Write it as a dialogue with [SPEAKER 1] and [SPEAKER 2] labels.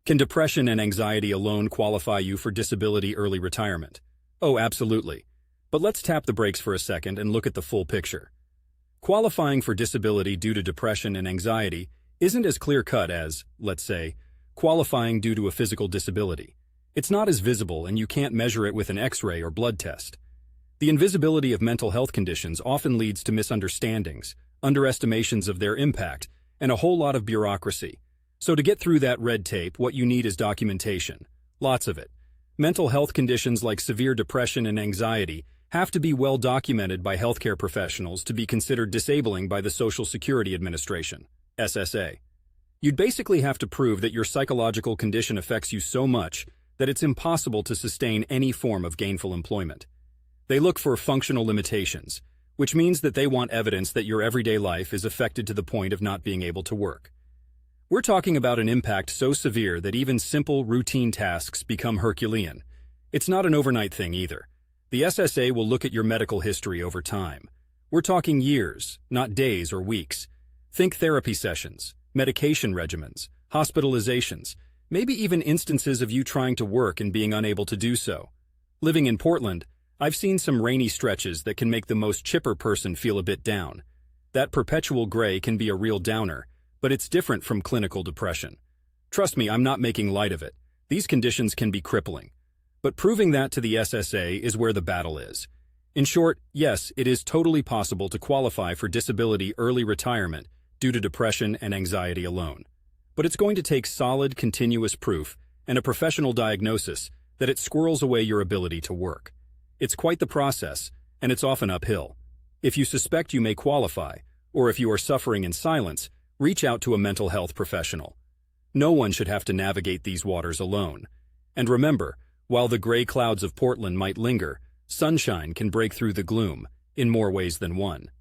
[SPEAKER 1] Can depression and anxiety alone qualify you for disability early retirement? Oh, absolutely. But let's tap the brakes for a second and look at the full picture. Qualifying for disability due to depression and anxiety isn't as clear-cut as, let's say, qualifying due to a physical disability. It's not as visible and you can't measure it with an X-ray or blood test. The invisibility of mental health conditions often leads to misunderstandings, underestimations of their impact, and a whole lot of bureaucracy. So to get through that red tape, what you need is documentation. Lots of it. Mental health conditions like severe depression and anxiety have to be well documented by healthcare professionals to be considered disabling by the Social Security Administration, SSA. You'd basically have to prove that your psychological condition affects you so much that it's impossible to sustain any form of gainful employment. They look for functional limitations, which means that they want evidence that your everyday life is affected to the point of not being able to work. We're talking about an impact so severe that even simple, routine tasks become Herculean. It's not an overnight thing either. The SSA will look at your medical history over time. We're talking years, not days or weeks. Think therapy sessions, medication regimens, hospitalizations, maybe even instances of you trying to work and being unable to do so. Living in Portland, I've seen some rainy stretches that can make the most chipper person feel a bit down. That perpetual gray can be a real downer, but it's different from clinical depression. Trust me, I'm not making light of it. These conditions can be crippling. But proving that to the SSA is where the battle is. In short, yes, it is totally possible to qualify for disability early retirement due to depression and anxiety alone. But it's going to take solid, continuous proof and a professional diagnosis that it squirrels away your ability to work. It's quite the process, and it's often uphill. If you suspect you may qualify, or if you are suffering in silence, reach out to a mental health professional. No one should have to navigate these waters alone. And remember, while the gray clouds of Portland might linger, sunshine can break through the gloom in more ways than one.